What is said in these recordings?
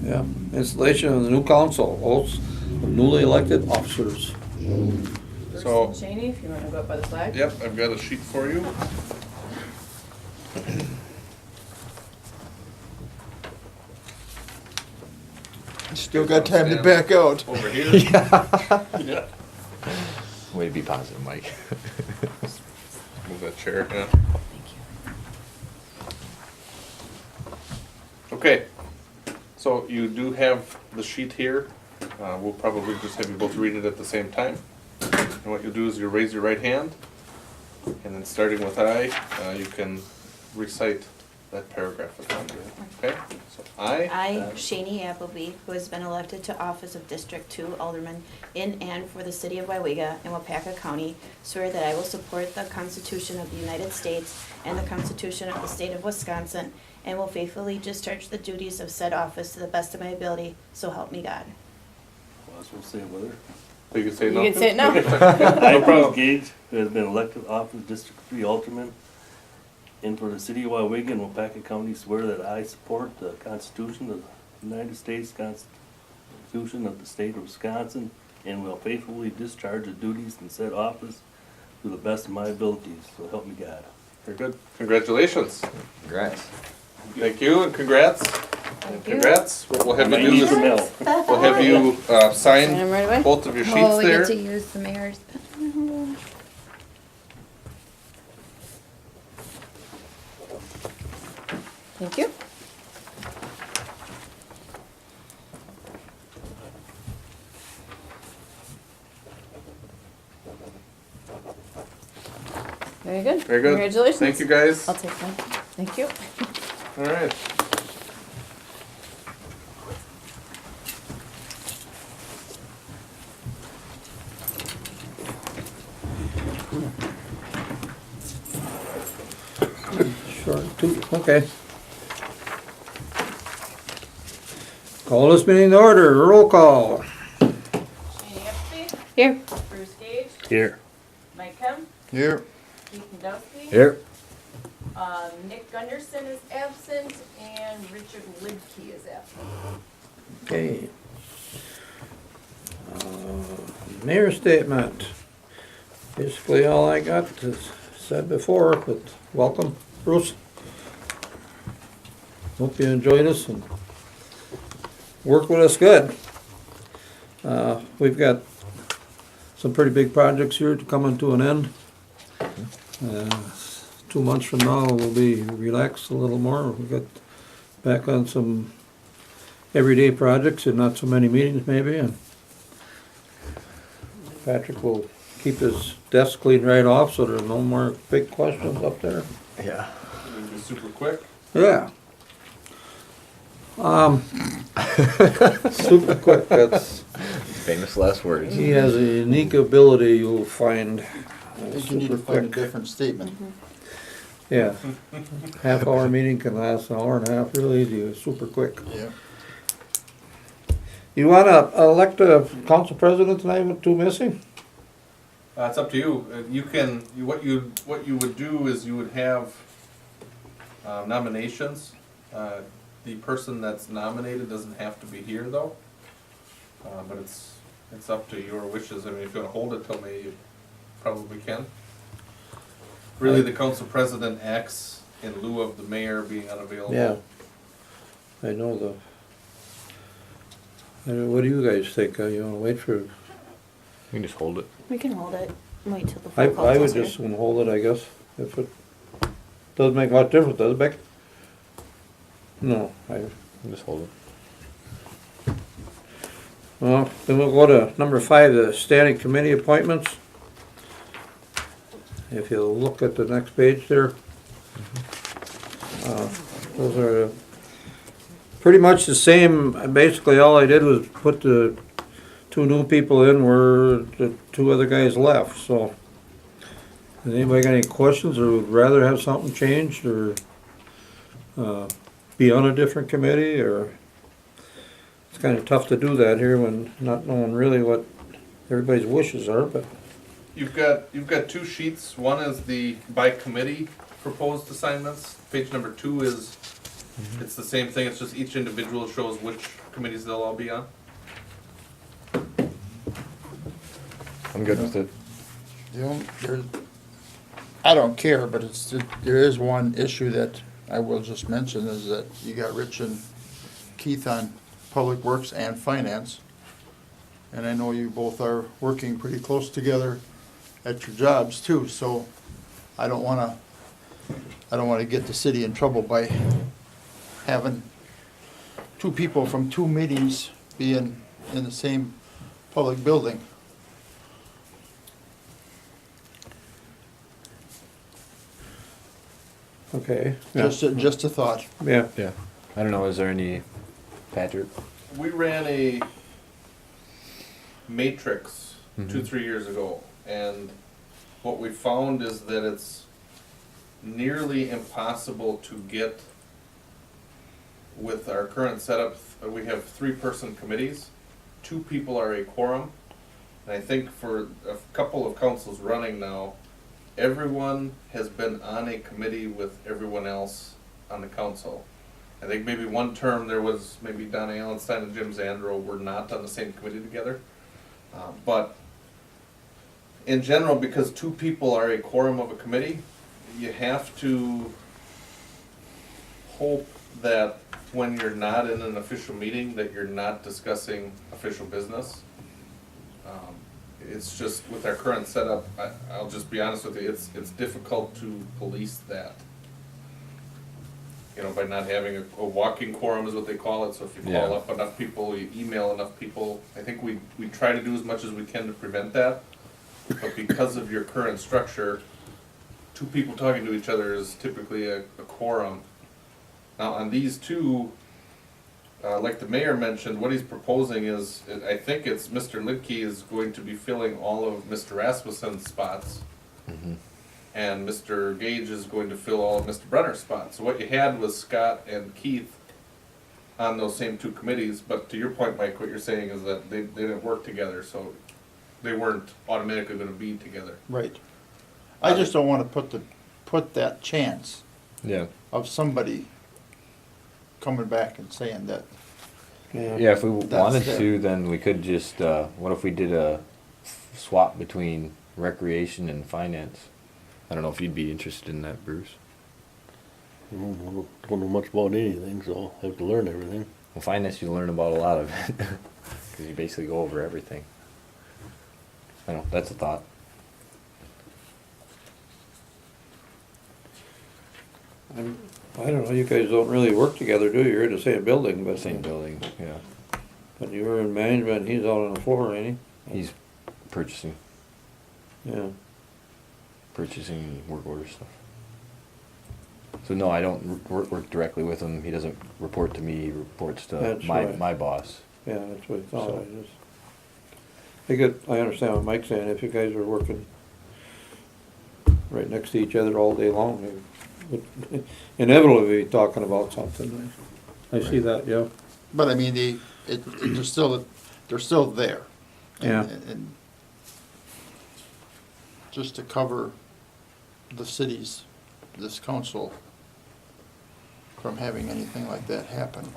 Yeah, installation of the new council, oaths of newly elected officers. Bruce So- and Shaney, if you wanna go up by the flag. Yep, I've got a sheet for you. Still got time to back out. Over here. Yeah. Way to be positive, Mike. Move that chair, yeah. Thank you. Okay, so you do have the sheet here. We'll probably just have you both read it at the same time. And what you'll do is you raise your right hand, and then starting with I, you can recite that paragraph if you want to. Okay, so I, Shani Appleby, who has been elected to office of District 2 Alderman in and for the city of Weyauwega in Waupaca County, swear that I will support the Constitution of the United States and the Constitution of the state of Wisconsin, and will faithfully discharge the duties of said office to the best of my ability, so help me God. Well, I was supposed to say it with her. So you can say You no. can say it now. I, No problem. Bruce Gage, who has been elected office District 3 Alderman, and for the city of Weyauwega and Waupaca County, swear that I support the Constitution of the United States, Constitution of the state of Wisconsin, and will faithfully discharge the duties in said office to the best of my abilities, so help me God. Very good. Congratulations. Congrats. Thank you and congrats. Thank you. Congrats. What we'll have you I do need is some help. we'll have you Sign 'em sign right away? both of your sheets Oh, we there. get to use the mayor's. Thank you. Very good. Very good. Congratulations. Thank you, guys. I'll take one. Thank you. All right. Short, two, okay. Call this meeting to order, roll call. Shaney Appleby, Here. Bruce Gage, Here. Mike Kemp, Here. Keith Nadowski. Here. Nick Gunderson is absent and Richard Lidkey is absent. Okay. Mayor statement. Basically all I got is said before, but welcome, Bruce. Hope you enjoyed us and worked with us good. We've got some pretty big projects here to coming to an end. 2 months from now, we'll be relaxed a little more. We got back on some everyday projects and not so many meetings maybe, and Patrick will keep his desk cleaned right off so there's no more big questions up there. Yeah. It'll be super quick. Yeah. Super quick, that's, Famous last words. he has a unique ability you'll find. I think you need to super find a quick. different statement. Yeah. Half-hour meeting can last an hour and a half, real easy, it's super quick. Yeah. You wanna elect a council president tonight with 2 missing? It's up to you. You can, what you would do is you would have nominations. The person that's nominated doesn't have to be here though. But it's up to your wishes. I mean, if you wanna hold it till May, you probably can. Really, the council president acts in lieu of the mayor being unavailable. Yeah. I know what do you guys think? You wanna wait for, You can just hold it. We can hold it, wait till the I full would council's here. just hold it, I guess, if it doesn't make much difference, does it, Beck? No, Just hold it. well, then we'll go to number 5, the standing committee appointments. If you look at the next page there. Those are pretty much the same, basically all I did was put the 2 new people in where the 2 other guys left, so. Has anybody got any questions or would rather have something changed or be on a different committee or? It's kinda tough to do that here when not knowing really what everybody's wishes are, but. You've got 2 sheets. One is the by committee proposed assignments. Page number 2 is It's the same thing, it's just each individual shows which committees they'll all be on. I'm good with it. I don't care, but there is one issue that I will just mention, is that you got Rich and Keith on Public Works and Finance. And I know you both are working pretty close together at your jobs too, so I don't wanna get the city in trouble by having two people from two meetings being in the same public building. Okay, yeah, Just a thought. yeah. Yeah. I don't know, is there any, Patrick? We ran a matrix Mhm. 2-3 years ago, and what we found is that it's nearly impossible to get with our current setup. We have 3-person committees, 2 people are a quorum, and I think for a couple of councils running now, everyone has been on a committee with everyone else on the council. I think maybe one term there was maybe Donna Allenstein and Jim Zandro were not on the same committee together. But in general, because 2 people are a quorum of a committee, you have to hope that when you're not in an official meeting, that you're not discussing official business. It's just, with our current setup, I'll just be honest with you, it's difficult to police that. You know, by not having a walking quorum is what they call it, so if you call Yeah. up enough people, you email enough people, I think we try to do as much as we can to prevent that. But because of your current structure, 2 people talking to each other is typically a quorum. Now, on these 2, like the mayor mentioned, what he's proposing is, I think it's Mr. Lidkey is going to be filling all of Mr. Rasmussen's spots. Mhm. And Mr. Gage is going to fill all of Mr. Brenner's spots. So what you had was Scott and Keith on those same 2 committees, but to your point, Mike, what you're saying is that they didn't work together, so they weren't automatically gonna be together. Right. I just don't wanna put that chance Yeah. of somebody coming back and saying that. Yeah, if we wanted That's to, then we could just, what if we did a swap between recreation and finance? I don't know if you'd be interested in that, Bruce. Don't know much about anything, so I have to learn everything. Well, finance, you learn about a lot of it, because you basically go over everything. I don't know, that's a thought. I don't know, you guys don't really work together, do you? You're in the same building, but. Same building, yeah. But you were in management, he's out on the floor, ain't He's purchasing he? Yeah. work order stuff. So no, I don't work directly with him. He doesn't report to me. He reports to That's right. my boss. Yeah, that's what I thought, So- I understand what Mike's saying, if you guys were working right next to each other all day long, they would inevitably be talking about something. I see that, yeah. But I mean, they're still there. Yeah. And just to cover the cities, this council, from having anything like that happen.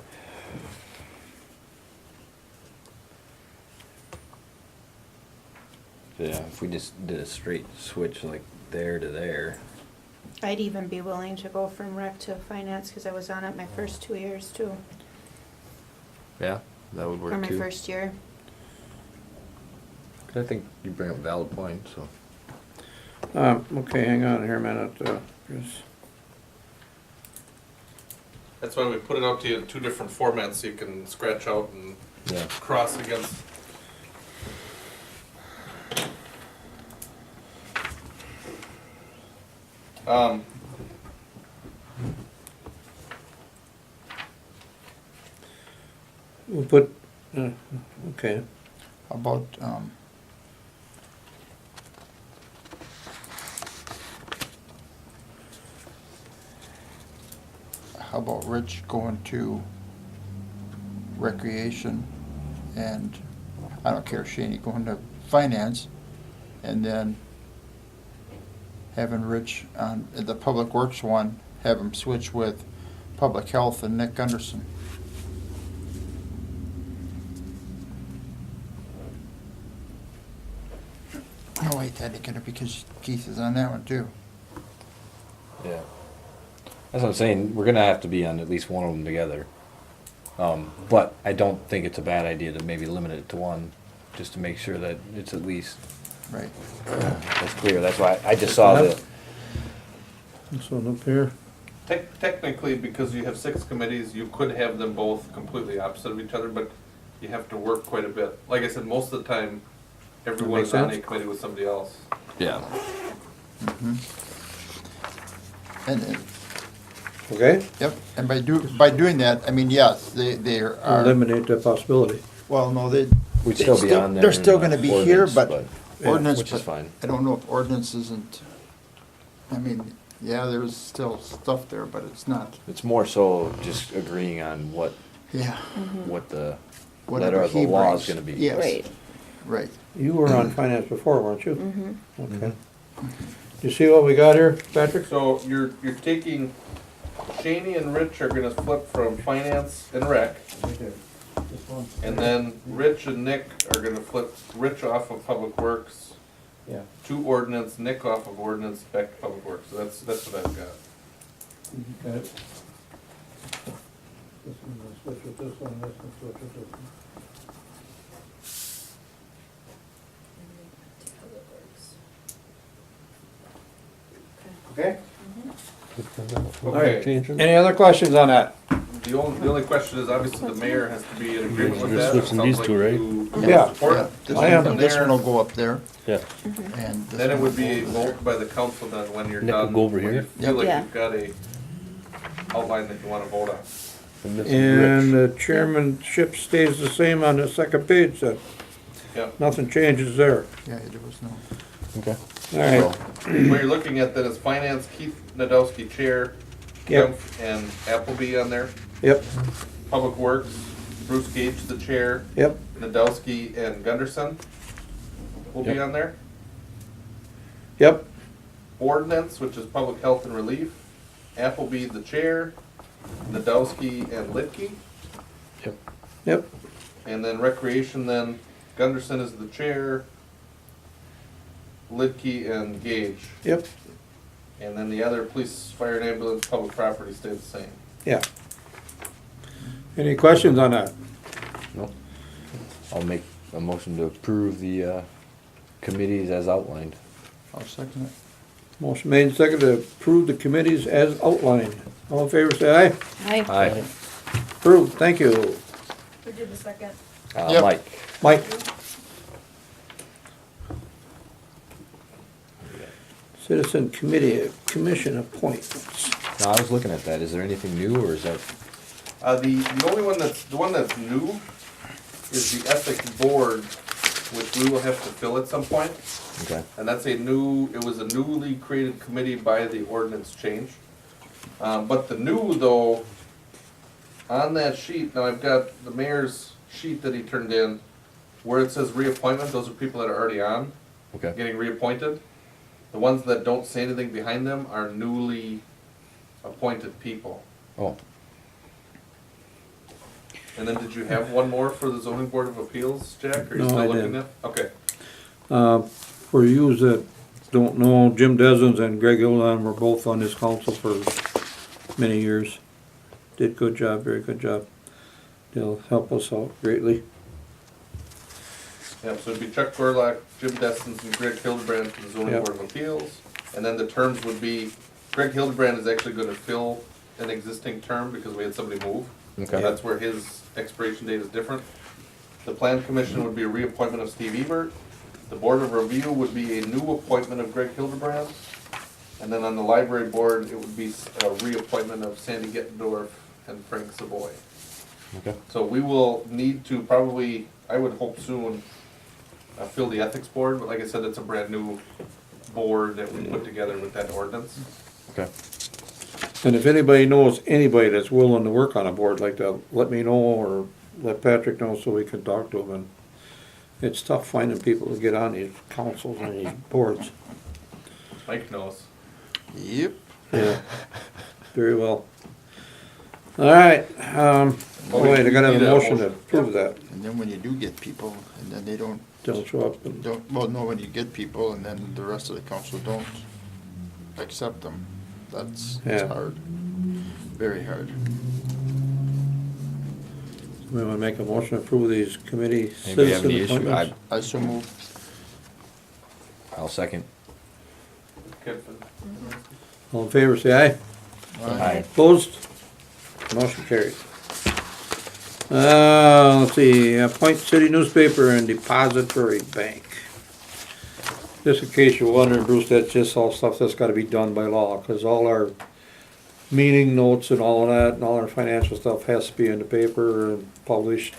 So yeah, if we just did a straight switch like there to there. I'd even be willing to go from rec to finance, because I was on it my first 2 years too, Yeah, that would or work my too. first year. 'Cause I think you bring up a valid point. So Okay, hang on here a minute, Chris. That's why we put it out to you in 2 different formats, so you can scratch out and yeah, cross against. We'll put, okay, How about, Rich going to recreation, and I don't care, Shaney going to finance, and then having Rich on the public works one, have him switch with Public Health and Nick Gunderson. Oh wait, that ain't gonna, because Keith is on that one too. Yeah. That's what I'm saying, we're gonna have to be on at least one of them together. But I don't think it's a bad idea to maybe limit it to one, just to make sure that it's at least, Right. that's clear. That's why I just saw Yep. the, This one up here. Technically, because you have 6 committees, you could have them both completely opposite of each other, but you have to work quite a bit. Like I said, most of the time, everyone makes is on a sense. committee with somebody else. yeah. And, Okay? yep, and by doing that, I mean, yes, they are, Eliminate that possibility. well, no, they. We'd they'd still be on there. They're in still the gonna be here, ordinance, but Yeah, ordinance, which is but fine. I don't know if ordinance isn't, I mean, yeah, there's still stuff there, but it's not, It's more so just agreeing on what yeah. the letter Whatever of the he law is brings. gonna be. Yes. Right. Right. You were on finance before, weren't you? Okay. You see what we got here, Patrick? So you're taking, Shaney and Rich are gonna flip from finance and rec, and then Rich and Nick are gonna flip Rich off of public works Yeah. to ordinance, Nick off of ordinance, back to public works. So that's what I've got. Okay. This one, we'll switch with this one, this one, switch with this one. Okay? Okay, Any other questions on that? the only question is, obviously, the mayor has to be in agreement with You're that. switching Sounds these like two, right? you Yeah. support Yeah, it. this I am. one, this one will go up there, Yeah. and. this Then it one would be a will go over vote by the council then when you're Nick will done. go over when you here. Feel like Yeah. you've got a outline that you wanna vote on. And the chairmanship stays the same on the second page, then. Yeah. Nothing changes there. there. Yeah, there was no, Okay. All right. What you're looking at then is finance, Keith Nadowski chair, Yep. Kempf and Appleby on there. Yep, Public Works, Bruce Gage the chair, yep, Nadowski and Gunderson will be Yep. on there. yep, Ordinance, which is Public Health and Relief, Appleby the chair, Nadowski and Litke. Yep. yep, And then Recreation then, Gunderson is the chair, Lidkey and Gage. yep, And then the other police, fire and ambulance, public property stay the same. yeah. Any questions on that? No. I'll make a motion to approve the committees as outlined. I'll second it. Motion made and seconded to approve the committees as outlined. All in favor, say aye. Hi. Aye. Approved, thank you. Who did the second? Yep. Mike. Mike? Citizen Committee, Commission appointments. No, I was looking at that. Is there anything new or is that, The only one that's new is the ethics board, which we will have to fill at some point. okay. And that's it was a newly created committee by the ordinance change. But the new though, on that sheet, now I've got the mayor's sheet that he turned in, where it says reappointment, those are people that are already on, Okay. getting reappointed. The ones that don't say anything behind them are newly appointed people. Oh, And then did you have one more for the zoning board of appeals, Jack? Are you No, still I looking didn't. at? Okay. For you that don't know, Jim Desens and Greg Ilon were both on this council for many years. Did good job, very good job. They'll help us out greatly. Yeah, so it'd be Chuck Gorlock, Jim Destins, and Greg Hildebrand for the zoning Yep. board of appeals. And then the terms would be, Greg Hildebrand is actually gonna fill an existing term because we had somebody move. okay. That's where his expiration date is different. The plan commission would be a reappointment of Steve Ebert. The board of review would be a new appointment of Greg Hildebrand. And then on the library board, it would be a reappointment of Sandy Gettendorf and Frank Savoy. Okay. So we will need to probably, I would hope soon, fill the ethics board, but like I said, it's a brand new board that we put together with that ordinance. Okay. And if anybody knows anybody that's willing to work on a board like that, let me know or let Patrick know so we can talk to him. And it's tough finding people to get on these councils and these boards. Mike knows. Yep. Yeah, very well. All right, Well, wait, I we gotta have need a a motion to motion. approve that. And then when you do get people, and then they don't, Show up and, well, no, when you get people, and then the rest of the council don't accept them, that's Yeah. hard, very hard. we wanna make a motion to approve these committee Anybody have any citizen issue? appointments? I so move. I'll second. All in favor, say aye. Aye. Opposed? Motion carried. Let's see, appoint city newspaper and depository bank. Just in case you're wondering, Bruce, that's just all stuff that's gotta be done by law, cause all our meeting notes and all of that, and all our financial stuff has to be in the paper and published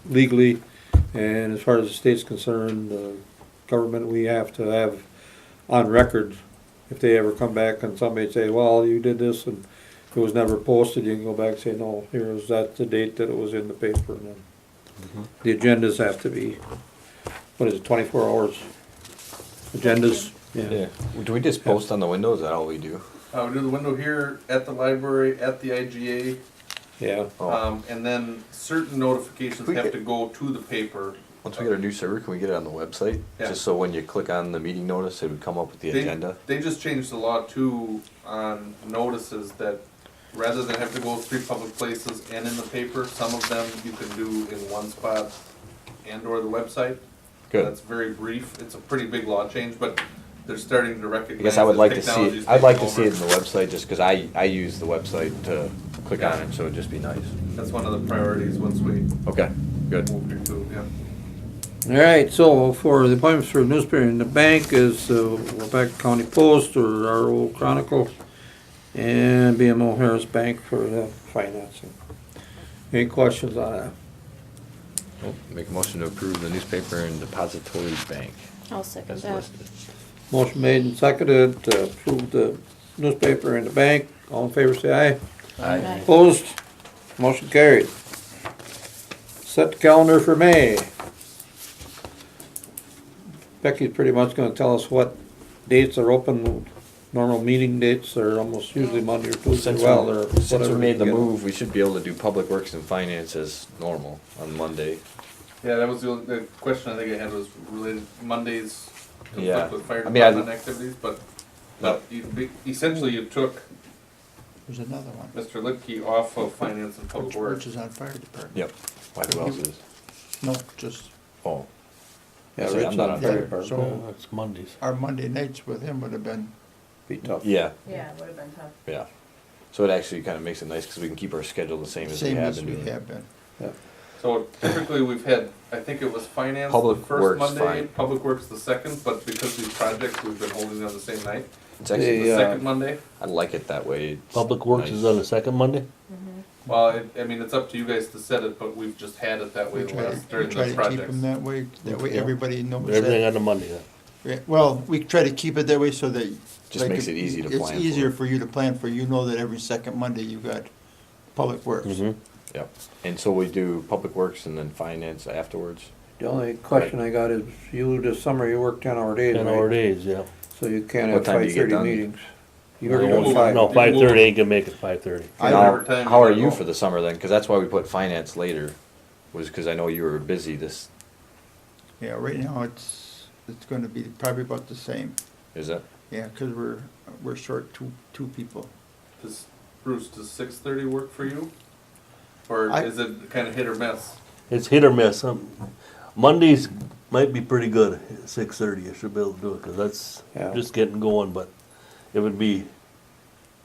legally. And as far as the state's concerned, the government, we have to have on record, if they ever come back and somebody say, well, you did this and it was never posted, you can go back and say, no, here's that the date that it was in the paper. And then the agendas have to be, what is it, 24 hours? Agendas, Yeah. Do we just post on the window? Is that all we do? We do the window here, at the library, at the IGA, Yeah. Oh. and then certain notifications We have get- to go to the paper. Once we get our new server, can we get it on the website? Yeah. Just so when you click on the meeting notice, it would come up with the They- agenda? They just changed the law too on notices that rather than have to go 3 public places and in the paper, some of them you can do in one spot and or the website. Good. That's very brief. It's a pretty big law change, but they're starting to I recognize guess I would that like to see technology's it, I'd like to taking see it over. in the website, just cause I use the website to click on it, so it'd just be nice. That's one of the priorities once we Okay, good. move into, yeah. All right, so for the appointments for newspaper in the bank is Weyauwega County Post or our old Chronicle, and BMO Harris Bank for the financing. Any questions on that? Oh, make a motion to approve the newspaper and depository bank I'll second as that. listed. Motion made and seconded to approve the newspaper and the bank. All in favor, say aye. Aye. Opposed? Motion carried. Set the calendar for May. Becky's pretty much gonna tell us what dates are open. Normal meeting dates are almost usually Monday or Tuesday. Since Well, or we whatever made the we get. move, we should be able to do public works and finance as normal on Monday. Yeah, that was the question I think I had was related Mondays Yeah. conflict with fire I mean, I- department activities, but essentially you took There's another one. Mr. Lipke off of finance and public Which works. is on fire department. Yep. Why, who else is? No, just Oh, Yeah, See, Rich I'm not on on fire fire, department. so- That's Mondays. our Monday nights with him would have been, Be tough. yeah, Yeah, it would have been tough. yeah. So it actually kinda makes it nice, cause we can keep our schedule the same as we same have as been we doing. have been. So typically we've had, I think it was finance the Public first Works, Monday, fine. public works the second, but because of these projects, we've been holding on the same night. It's actually, The Yeah. second Monday, I like it that way. It's Public Works is nice. on the second Monday? well, I mean, it's up to you guys to set it, but we've just had it that way We the try last, to, during we try the to keep projects. them that way Yeah. everybody knows Everything that. on the Monday then? Yeah, well, we try to keep it that way so that. Just like, makes it easy to plan It's easier for. for you to plan for, you know that every second Monday you got public works. Mm-hmm. Yep. And so we do public works and then finance afterwards. The only question I got is, you this summer, you work 10-hour days, 10-hour right? days, yeah. So you can't What have time do you get 5:30 done? meetings. You No, already you done move- 5. No, 5:30 ain't gonna make it 5:30. I- Now, Overtime, how are you you gotta for go. the summer then? Cause that's why we put finance later, was cause I know you were busy this, Yeah, right now it's gonna be probably about the same. is it? Yeah, cause we're short two people. Does, Bruce, does 6:30 work for you? Or I- is it kinda hit or miss? It's hit or miss. Mondays might be pretty good at 6:30. I should be able to do it, cause that's Yeah. just getting going, but it would be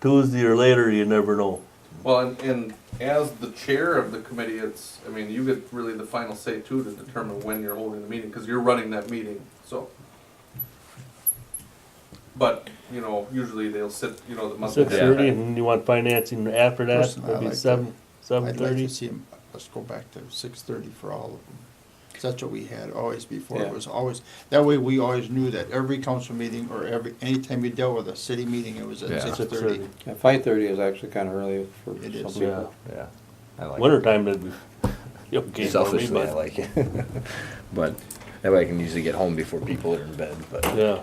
Tuesday or later, you never know. Well, and as the chair of the committee, it's, I mean, you get really the final say too to determine when you're holding the meeting, cause you're running that meeting, so. But, you know, usually they'll sit, you know, the month ahead. 6:30, and then you want financing after that, Personally, I maybe like 7:30. I'd like to see them, let's go back to 6:30 for all of them. 'Cause that's what we had always before, Yeah. it was always, that way we always knew that every council meeting or anytime we dealt with a city meeting, it was Yeah. at 6:30. Yeah, 5:30 is actually kinda early for It some is. people. Yeah. I like it. Wintertime, that'd be okay for me, Selfishly, I but, like it. But that way I can usually get home before people are in bed, but. yeah.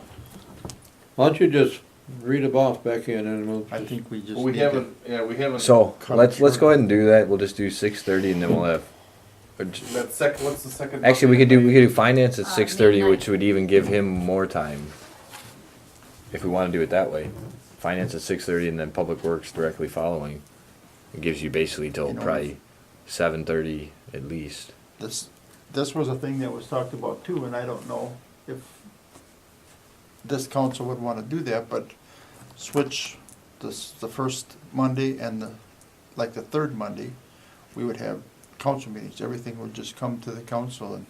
Why don't you just Read them off, Becky, and then we'll. I think we just Well, we need to. haven't, yeah, we haven't. So, Cut let's short. go ahead and do that, we'll just do 6:30 and then we'll have. That second, what's the second? Actually, we could do finance at May 6:30, 9th. which would even give him more time. If we wanna do it that way. Finance at 6:30 and then Public Works directly following. It gives you basically till You know, probably 7:30 at least. This was a thing that was talked about too, and I don't know if this council would wanna do that, but switch the first Monday and the third Monday, we would have council meetings. Everything would just come to the council, and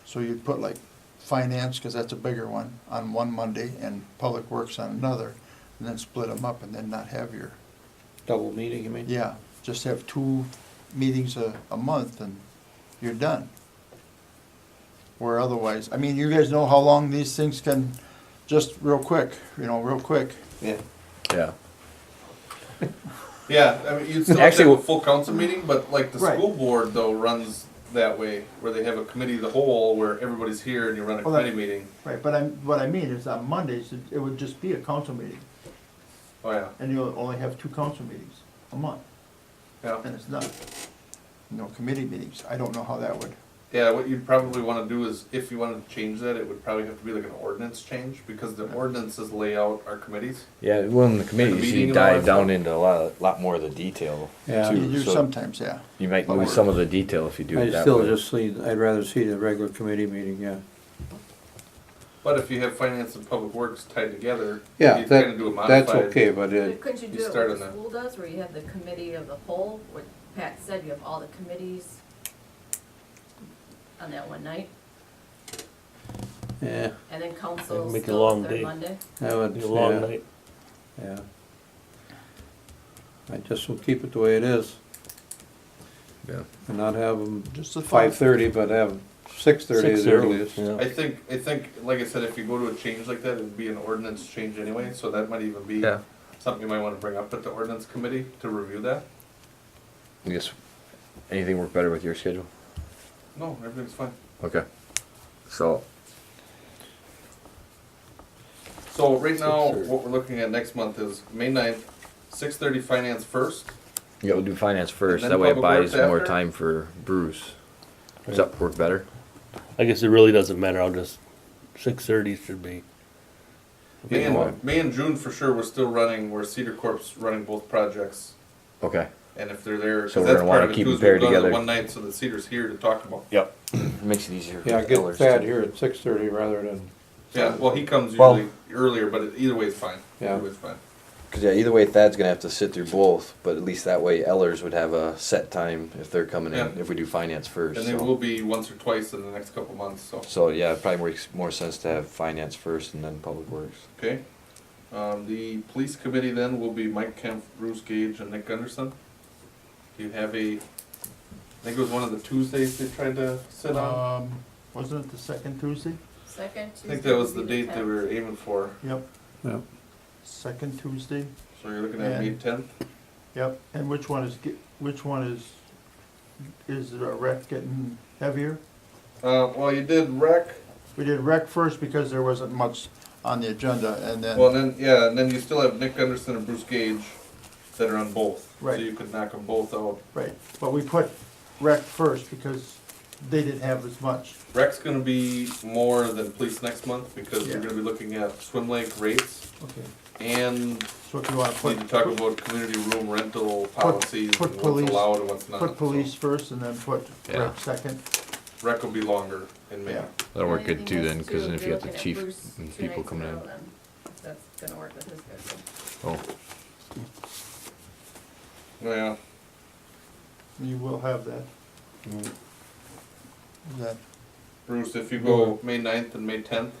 so you'd put like finance, cause that's a bigger one, on one Monday, and public works on another, and then split them up, and then not have your, Double meeting, you mean? yeah, just have 2 meetings a month, and you're done. Where otherwise, I mean, you guys know how long these things can, just real quick, real quick. Yeah. Yeah. Yeah, I mean, you'd still have Actually, to have a full council meeting, but like the Right. school board though runs that way, where they have a committee of the whole, where everybody's here and you run a Well, that- committee meeting. Right, but what I mean is on Mondays, it would just be a council meeting, Oh, yeah, and you'll only have 2 council meetings a month, yeah. and it's done. No committee meetings, I don't know how that would, Yeah, what you'd probably wanna do is, if you wanted to change that, it would probably have to be like an ordinance change, because the ordinances lay out our committees. Yeah, well, in the committees, meeting you and all dive that down stuff? into a lot more of the detail Yeah. you too. do So sometimes, yeah. you might lose some of the detail if you do it I'd that still way. just see, I'd rather see the regular committee meeting, yeah. But if you have finance and public works tied together, Yeah, you kinda do a modified. that's okay, but But couldn't you you do it start what on the that. school does, where you have the committee of the whole, what Pat said, you have all the committees on that one night, yeah, and then council Make it a still long the third day. Monday? that would, Be a long yeah, night. yeah. I just will keep it the way it is, Yeah. and not have them Just a thought. 5:30, but have 6:30 as the 6:30, earliest. yeah. I think, like I said, if you go to a change like that, it'd be an ordinance change anyway, so that might even be Yeah. something you might wanna bring up at the ordinance committee to review that. I guess, anything work better with your schedule? No, everything's fine. Okay. So, So right now, what we're looking at next month is May 9th, 6:30 finance first. yeah, we'll do finance first, then that way it public works buys more after? time for Bruce. Does that work better? I guess it really doesn't matter, I'll just, 6:30 should be. May and June for sure, we're still running, where Cedar Corp's running both projects. Okay. And if they're there, So cause we're that's gonna part wanna of it keep too, them is we've paired done it together. one night, so that Cedar's here to talk about. Yep. Makes it easier. for Yeah, the get elders, Thad too. here at 6:30 rather than, Yeah, well, he comes Well- usually earlier, but either way is fine. Yeah. Either way is fine. Cause yeah, either way Thad's gonna have to sit through both, but at least that way Ellers would have a set time if they're coming in, Yeah. if we do finance first. And they so. will be once or twice in the next couple months, so, So yeah, it probably makes more sense to have finance first and then public works. okay. The police committee then will be Mike Kemp, Bruce Gage, and Nick Gunderson. Do you have I think it was one of the Tuesdays they tried to sit on? Wasn't it the second Tuesday? Second Tuesday. I think that was the would be date they 10th. were aiming for, Yep, yeah. second Tuesday, so you're looking at May And- 10th? yep, and which one is the rec getting heavier? Well, you did rec, We did rec first because there wasn't much on the agenda, and then. well, and then you still have Nick Gunderson and Bruce Gage that are on both. So Right. you could knock them both out. Right, but we put rec first because they didn't have as much. Rec's gonna be more than police next month, because Yeah. we're gonna be looking at swim lake rates, Okay. and So if you wanna need to talk about community room rental policies, put and police- what's allowed and what's not. put police first and then put Yeah. rec second. So Rec will be longer in May. Yeah. That'll work The good only too thing then, is, cause too, then if you're you have the looking at chief Bruce and 2 people nights coming a in. row then, if that's gonna work with his schedule. Oh, Yeah, You will have that. Mm. That, Bruce, if you go May 9th and May 10th,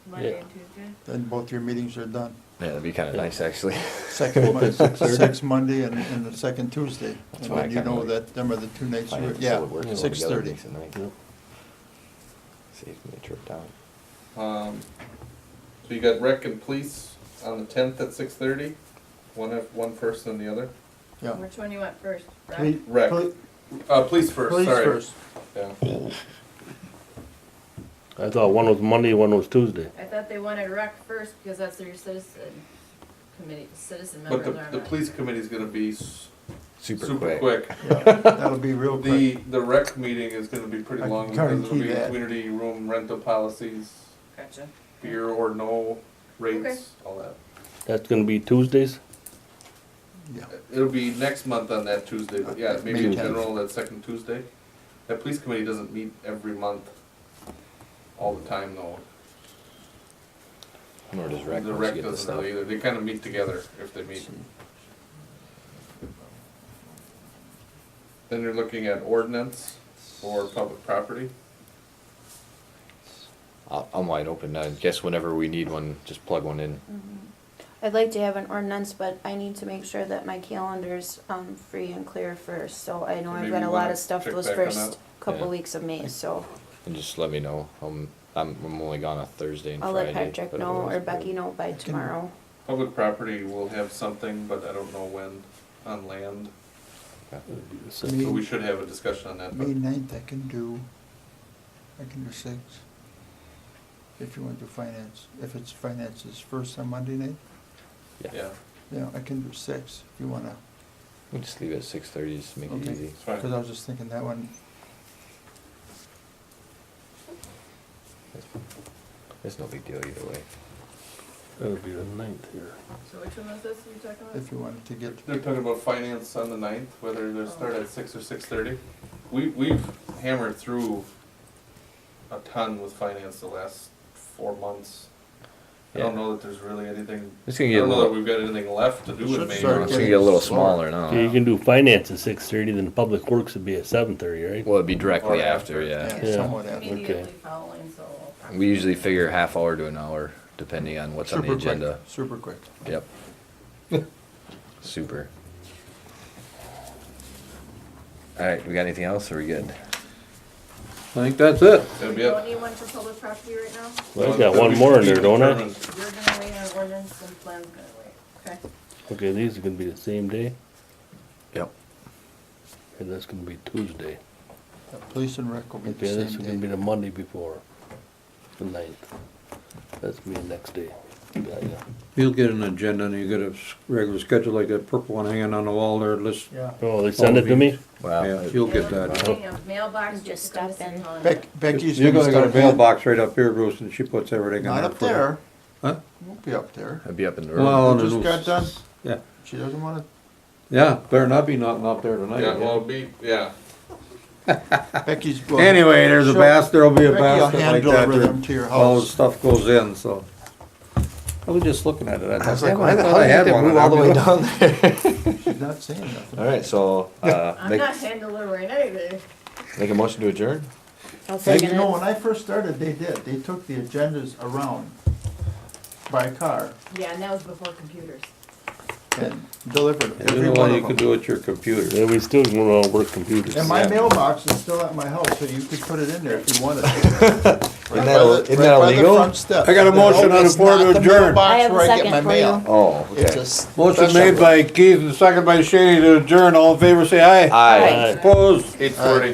Monday Yeah. and Tuesday. then both your meetings are done. yeah, that'd be kinda nice actually. Second Monday, six Monday and the second Tuesday. That's And why I then you kinda know like that them are the 2 nights, you- Finance, yeah, public works all 6:30. together makes it nice. Saves me a trip down. so you got rec and police on the 10th at 6:30, one first and the other. Yeah. Which one you want first? Rec? Poli- Rec. poli- Police first, Police sorry. first. Yeah. I thought one was Monday, one was Tuesday. I thought they wanted rec first because that's their citizen committee, citizen But members are the not. police committee's gonna be Super quick. quick. That'll be real quick. The rec meeting is gonna be pretty I can long because it'll guarantee be that. community room rental policies, Gotcha. beer or no Okay. rates, all that. That's gonna be Tuesdays? Yeah. It'll be next month on that Tuesday, but yeah, maybe May in 10th. general, that second Tuesday. That police committee doesn't meet every month, all the time though. Nor does rec The once you rec get the doesn't stuff. really either, they kinda meet together if they meet. Then you're looking at ordinance or public property. I'm wide open. I guess whenever we need one, just plug one in. I'd like to have an ordinance, but I need to make sure that my calendar's, free and clear first, so I know I've Maybe got a you lot wanna of stuff check those back on first that? couple Yeah. weeks of May, so And just let me know. I'm only gone a Thursday and I'll Friday. let Patrick but know or otherwise- Becky know by tomorrow. Public property will have something, but I don't know when, on land. So we should have a discussion on that. May But 9th, I can do 6. If you want to do finance, if it's finances first on Monday night, yeah, yeah, I can do 6 if you wanna. We'll just leave it at 6:30 just to make it Okay. easy. it's fine. Cause I was just thinking that one, It's no big deal either way. That'll be the 9th here. So which one was this you talking about? if you wanted to get, They're talking about finance on the 9th, whether they start at 6 or 6:30. We've hammered through a ton with finance the last 4 months. I don't Yeah. know that there's really anything, It's I gonna get a don't know that little, we've got anything left to do Should in May. start it's gonna get a little smaller now. Okay, you can do finance at 6:30, then public works would be at 7:30, right? Well, it'd be directly Or after, after. yeah. yeah, somewhat after. Immediately following, so. We usually figure half hour to an hour, depending on what's on the Super quick, agenda. super quick. Yep. Super. Alright, we got anything else, or we good? I think that's it. That'll You be don't it. need one for public property right now? Well, I got one more in there, don't I? Determined. You're gonna wait on ordinance and plan's gonna wait, okay? Okay, these are gonna be the same day, Yep. and that's gonna be Tuesday. Yeah, Police and rec will be Okay, the this is same gonna be day. the Monday before, the 9th. That's gonna be the next day. Yeah. You'll get an agenda and you get a regular schedule like that purple one hanging on the wall there, list. Yeah. Oh, they send it to me? Wow. Yeah, you'll get that. Mailbox. Just you can stop in. come to Becky's You're gonna gonna get a start. mailbox right up here, Bruce, and she puts everything in there. Not up for you. there. Huh? Won't be up there. I'd be up in the Well, room. on We the just loose. got done. Yeah, She doesn't wanna, yeah, better not be nothing up there tonight. Yeah, well, yeah. Becky's. well, Anyway, there's a she'll- basket, there'll be a Becky will basket hand like that, deliver there. them to your All the house. stuff goes in, so. I was just looking at it, I was thought, like, why I the thought hell I did had they one. move and all the I'm way like, down there? She's not saying nothing. Alright, so, I'm make, not hand delivering anything. make a motion to adjourn? I'll Hey, second you know, it. when I first started, they did. They took the agendas around by car Yeah, and that was before computers. and delivered You every know one what you of can them. do with your computer. Yeah, we still wanna work computers. And my Yeah. mailbox is still at my house, so you could put it in there if you wanted to. Isn't that Right illegal? by the front steps. I got a motion on the It's floor not to the adjourn. mailbox I have a where I get second my for mail. you. Oh, It's okay. a s- Motion special- made by Keith and second by Shady to adjourn, all in favor say aye. Aye. Opposed? 8:40.